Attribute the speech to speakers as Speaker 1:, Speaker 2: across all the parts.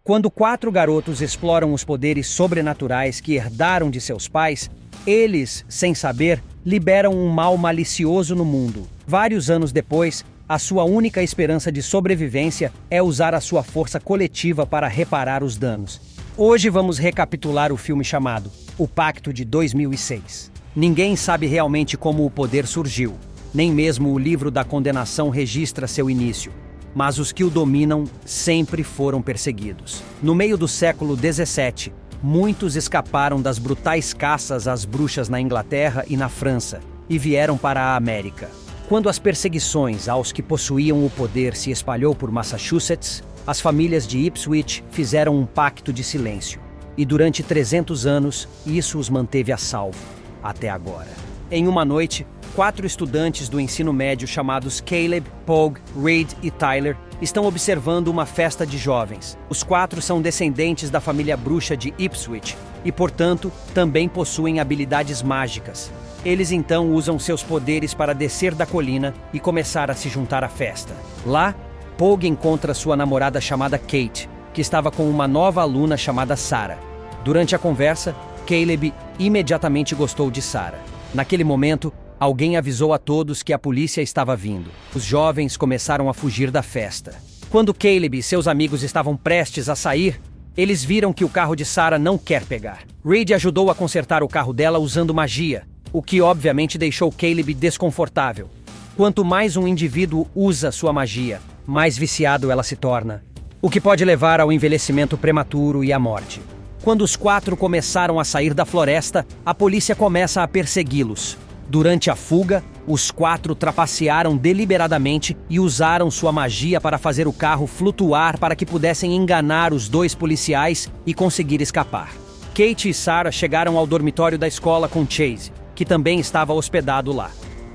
Speaker 1: Quando 4 garotos exploram os poderes sobrenaturais que herdaram de seus pais, eles, sem saber, liberam um mal malicioso no mundo. Vários anos depois, a sua única esperança de sobrevivência é usar a sua força coletiva para reparar os danos. Hoje vamos recapitular o filme chamado O Pacto de 2006. Ninguém sabe realmente como o poder surgiu, nem mesmo o livro da condenação registra seu início. Mas os que o dominam sempre foram perseguidos. No meio do século XVII, muitos escaparam das brutais caças às bruxas na Inglaterra e na França e vieram para a América. Quando as perseguições aos que possuíam o poder se espalhou por Massachusetts, as famílias de Ipswich fizeram um pacto de silêncio. E durante 300 anos, isso os manteve a salvo, até agora. Em uma noite, 4 estudantes do ensino médio chamados Caleb, Pogue, Reed e Tyler estão observando uma festa de jovens. Os 4 são descendentes da família bruxa de Ipswich e, portanto, também possuem habilidades mágicas. Eles então usam seus poderes para descer da colina e começar a se juntar à festa. Lá, Pogue encontra sua namorada chamada Kate, que estava com uma nova aluna chamada Sarah. Durante a conversa, Caleb imediatamente gostou de Sarah. Naquele momento, alguém avisou a todos que a polícia estava vindo. Os jovens começaram a fugir da festa. Quando Caleb e seus amigos estavam prestes a sair, eles viram que o carro de Sarah não quer pegar. Reed ajudou a consertar o carro dela usando magia, o que obviamente deixou Caleb desconfortável. Quanto mais um indivíduo usa sua magia, mais viciado ela se torna, o que pode levar ao envelhecimento prematuro e à morte. Quando os 4 começaram a sair da floresta, a polícia começa a persegui-los. Durante a fuga, os 4 trapacearam deliberadamente e usaram sua magia para fazer o carro flutuar para que pudessem enganar os 2 policiais e conseguir escapar. Kate e Sarah chegaram ao dormitório da escola com Chase, que também estava hospedado lá.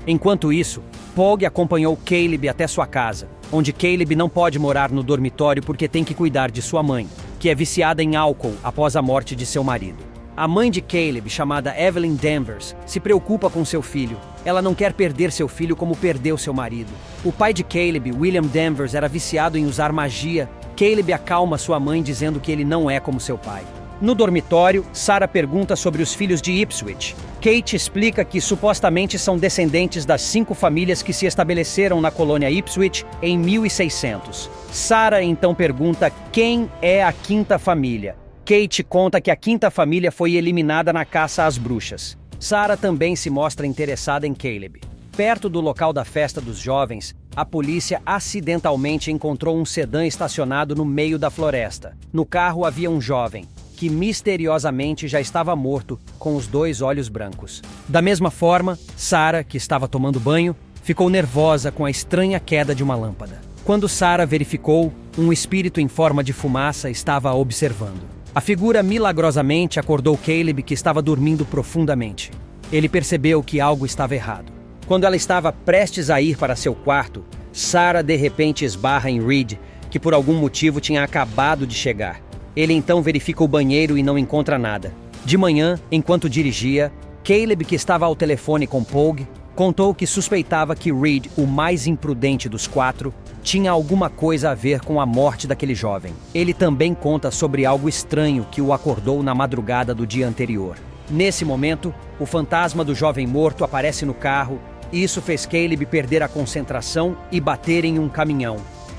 Speaker 1: Enquanto isso, Pogue acompanhou Caleb até sua casa, onde Caleb não pode morar no dormitório porque tem que cuidar de sua mãe, que é viciada em álcool após a morte de seu marido. A mãe de Caleb, chamada Evelyn Danvers, se preocupa com seu filho. Ela não quer perder seu filho como perdeu seu marido. O pai de Caleb, William Danvers, era viciado em usar magia. Caleb acalma sua mãe dizendo que ele não é como seu pai. No dormitório, Sarah pergunta sobre os filhos de Ipswich. Kate explica que supostamente são descendentes das 5 famílias que se estabeleceram na colônia Ipswich em 1600. Sarah então pergunta quem é a 5ª família. Kate conta que a 5ª família foi eliminada na caça às bruxas. Sarah também se mostra interessada em Caleb. Perto do local da festa dos jovens, a polícia acidentalmente encontrou um sedã estacionado no meio da floresta. No carro havia um jovem, que misteriosamente já estava morto, com os 2 olhos brancos. Da mesma forma, Sarah, que estava tomando banho, ficou nervosa com a estranha queda de uma lâmpada. Quando Sarah verificou, um espírito em forma de fumaça estava a observando. A figura milagrosamente acordou Caleb, que estava dormindo profundamente. Ele percebeu que algo estava errado. Quando ela estava prestes a ir para seu quarto, Sarah de repente esbarra em Reed, que por algum motivo tinha acabado de chegar. Ele então verifica o banheiro e não encontra nada. De manhã, enquanto dirigia, Caleb, que estava ao telefone com Pogue, contou que suspeitava que Reed, o mais imprudente dos 4, tinha alguma coisa a ver com a morte daquele jovem. Ele também conta sobre algo estranho que o acordou na madrugada do dia anterior. Nesse momento, o fantasma do jovem morto aparece no carro e isso fez Caleb perder a concentração e bater em um caminhão.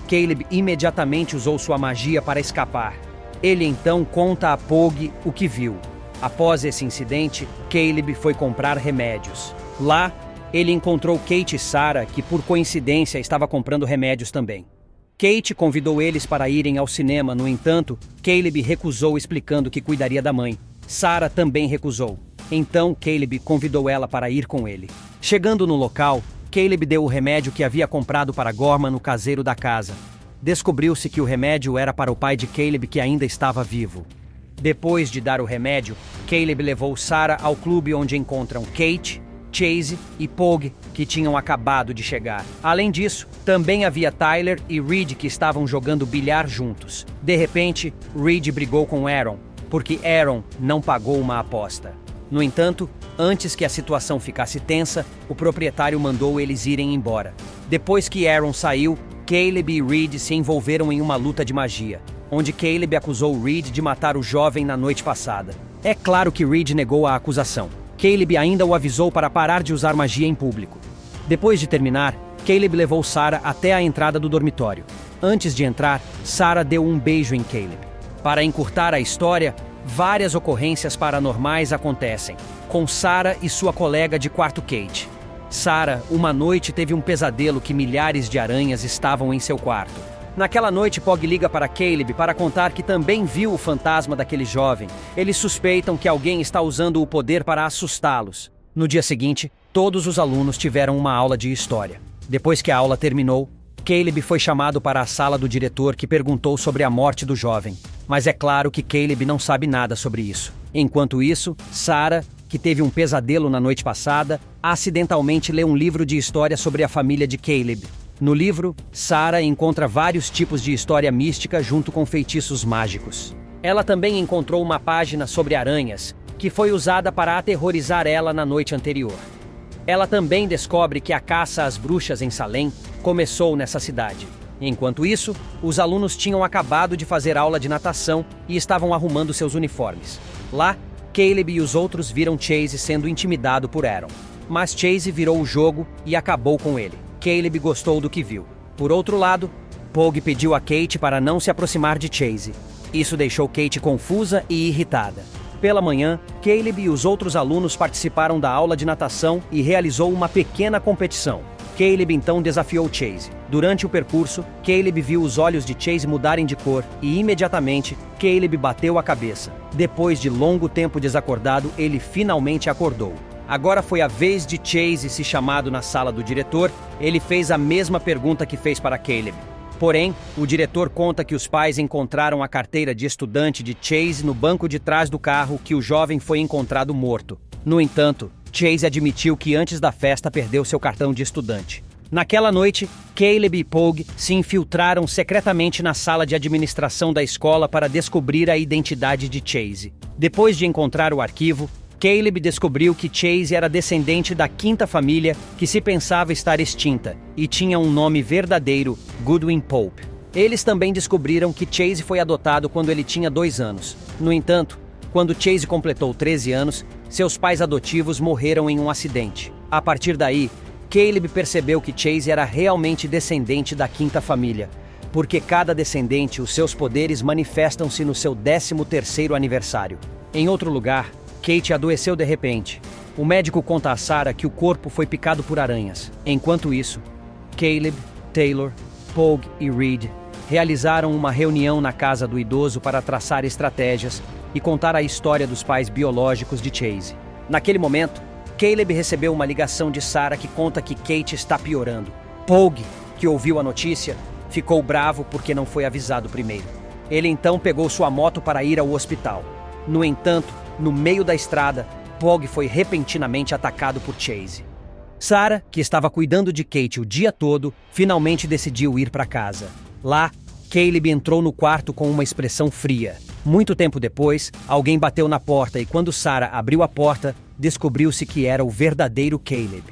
Speaker 1: Caleb imediatamente usou sua magia para escapar. Ele então conta a Pogue o que viu. Após esse incidente, Caleb foi comprar remédios. Lá, ele encontrou Kate e Sarah, que por coincidência estava comprando remédios também. Kate convidou eles para irem ao cinema, no entanto, Caleb recusou explicando que cuidaria da mãe. Sarah também recusou. Então, Caleb convidou ela para ir com ele. Chegando no local, Caleb deu o remédio que havia comprado para Gorman no caseiro da casa. Descobriu-se que o remédio era para o pai de Caleb, que ainda estava vivo. Depois de dar o remédio, Caleb levou Sarah ao clube onde encontram Kate, Chase e Pogue, que tinham acabado de chegar. Além disso, também havia Tyler e Reed, que estavam jogando bilhar juntos. De repente, Reed brigou com Aaron, porque Aaron não pagou uma aposta. No entanto, antes que a situação ficasse tensa, o proprietário mandou eles irem embora. Depois que Aaron saiu, Caleb e Reed se envolveram em uma luta de magia. onde Caleb acusou Reed de matar o jovem na noite passada. É claro que Reed negou a acusação. Caleb ainda o avisou para parar de usar magia em público. Depois de terminar, Caleb levou Sarah até a entrada do dormitório. Antes de entrar, Sarah deu um beijo em Caleb. Para encurtar a história, várias ocorrências paranormais acontecem, com Sarah e sua colega de quarto Kate. Sarah, uma noite, teve um pesadelo que milhares de aranhas estavam em seu quarto. Naquela noite, Pog liga para Caleb para contar que também viu o fantasma daquele jovem. Eles suspeitam que alguém está usando o poder para assustá-los. No dia seguinte, todos os alunos tiveram uma aula de história. Depois que a aula terminou, Caleb foi chamado para a sala do diretor, que perguntou sobre a morte do jovem. Mas é claro que Caleb não sabe nada sobre isso. Enquanto isso, Sarah, que teve um pesadelo na noite passada, acidentalmente lê um livro de história sobre a família de Caleb. No livro, Sarah encontra vários tipos de história mística junto com feitiços mágicos. Ela também encontrou uma página sobre aranhas, que foi usada para aterrorizar ela na noite anterior. Ela também descobre que a caça às bruxas em Salem começou nessa cidade. Enquanto isso, os alunos tinham acabado de fazer aula de natação e estavam arrumando seus uniformes. Lá, Caleb e os outros viram Chase sendo intimidado por Aaron. Mas Chase virou o jogo e acabou com ele. Caleb gostou do que viu. Por outro lado, Pog pediu a Kate para não se aproximar de Chase. Isso deixou Kate confusa e irritada. Pela manhã, Caleb e os outros alunos participaram da aula de natação e realizou uma pequena competição. Caleb então desafiou Chase. Durante o percurso, Caleb viu os olhos de Chase mudarem de cor e imediatamente Caleb bateu a cabeça. Depois de longo tempo desacordado, ele finalmente acordou. Agora foi a vez de Chase se chamado na sala do diretor. Ele fez a mesma pergunta que fez para Caleb. Porém, o diretor conta que os pais encontraram a carteira de estudante de Chase no banco de trás do carro que o jovem foi encontrado morto. No entanto, Chase admitiu que antes da festa perdeu seu cartão de estudante. Naquela noite, Caleb e Pog se infiltraram secretamente na sala de administração da escola para descobrir a identidade de Chase. Depois de encontrar o arquivo, Caleb descobriu que Chase era descendente da quinta família que se pensava estar extinta e tinha um nome verdadeiro, Goodwin Pope. Eles também descobriram que Chase foi adotado quando ele tinha 2 anos. No entanto, quando Chase completou 13 anos, seus pais adotivos morreram em um acidente. A partir daí, Caleb percebeu que Chase era realmente descendente da quinta família, porque cada descendente, os seus poderes manifestam-se no seu 13º aniversário. Em outro lugar, Kate adoeceu de repente. O médico conta a Sarah que o corpo foi picado por aranhas. Enquanto isso, Caleb, Taylor, Pog e Reed realizaram uma reunião na casa do idoso para traçar estratégias e contar a história dos pais biológicos de Chase. Naquele momento, Caleb recebeu uma ligação de Sarah que conta que Kate está piorando. Pog, que ouviu a notícia, ficou bravo porque não foi avisado primeiro. Ele então pegou sua moto para ir ao hospital. No entanto, no meio da estrada, Pog foi repentinamente atacado por Chase. Sarah, que estava cuidando de Kate o dia todo, finalmente decidiu ir para casa. Lá, Caleb entrou no quarto com uma expressão fria. Muito tempo depois, alguém bateu na porta e quando Sarah abriu a porta, descobriu-se que era o verdadeiro Caleb.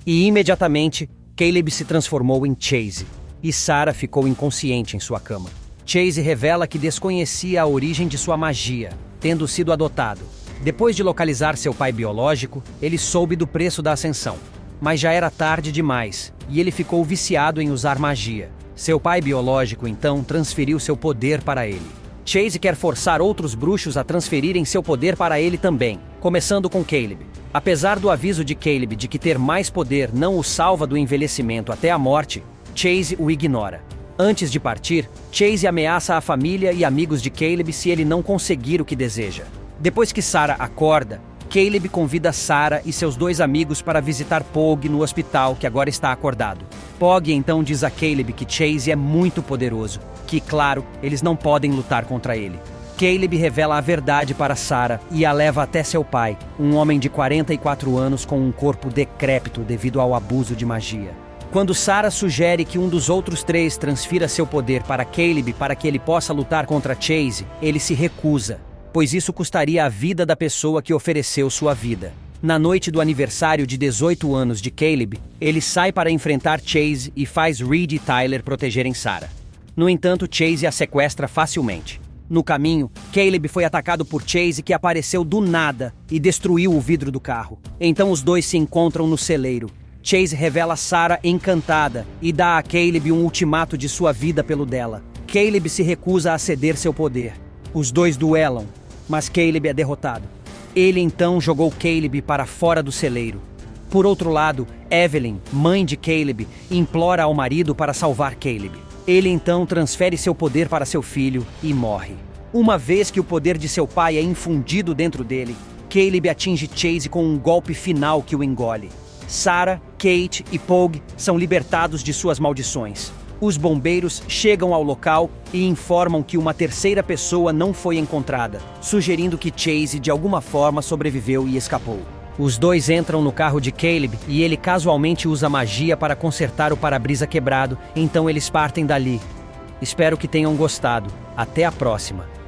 Speaker 1: E imediatamente, Caleb se transformou em Chase, e Sarah ficou inconsciente em sua cama. Chase revela que desconhecia a origem de sua magia, tendo sido adotado. Depois de localizar seu pai biológico, ele soube do preço da ascensão. Mas já era tarde demais, e ele ficou viciado em usar magia. Seu pai biológico, então, transferiu seu poder para ele. Chase quer forçar outros bruxos a transferirem seu poder para ele também, começando com Caleb. Apesar do aviso de Caleb de que ter mais poder não o salva do envelhecimento até a morte, Chase o ignora. Antes de partir, Chase ameaça a família e amigos de Caleb se ele não conseguir o que deseja. Depois que Sarah acorda, Caleb convida Sarah e seus 2 amigos para visitar Pog no hospital, que agora está acordado. Pog então diz a Caleb que Chase é muito poderoso, que, claro, eles não podem lutar contra ele. Caleb revela a verdade para Sarah e a leva até seu pai, um homem de 44 anos com um corpo decrépito devido ao abuso de magia. Quando Sarah sugere que um dos outros 3 transfira seu poder para Caleb para que ele possa lutar contra Chase, ele se recusa, pois isso custaria a vida da pessoa que ofereceu sua vida. Na noite do aniversário de 18 anos de Caleb, ele sai para enfrentar Chase e faz Reed e Tyler protegerem Sarah. No entanto, Chase a sequestra facilmente. No caminho, Caleb foi atacado por Chase, que apareceu do nada e destruiu o vidro do carro. Então os dois se encontram no celeiro. Chase revela Sarah encantada e dá a Caleb um ultimato de sua vida pelo dela. Caleb se recusa a ceder seu poder. Os dois duelam, mas Caleb é derrotado. Ele então jogou Caleb para fora do celeiro. Por outro lado, Evelyn, mãe de Caleb, implora ao marido para salvar Caleb. Ele então transfere seu poder para seu filho e morre. Uma vez que o poder de seu pai é infundido dentro dele, Caleb atinge Chase com um golpe final que o engole. Sarah, Kate e Pogue são libertados de suas maldições. Os bombeiros chegam ao local e informam que uma terceira pessoa não foi encontrada, sugerindo que Chase de alguma forma sobreviveu e escapou. Os dois entram no carro de Caleb e ele casualmente usa magia para consertar o para-brisa quebrado, então eles partem dali. Espero que tenham gostado. Até a próxima!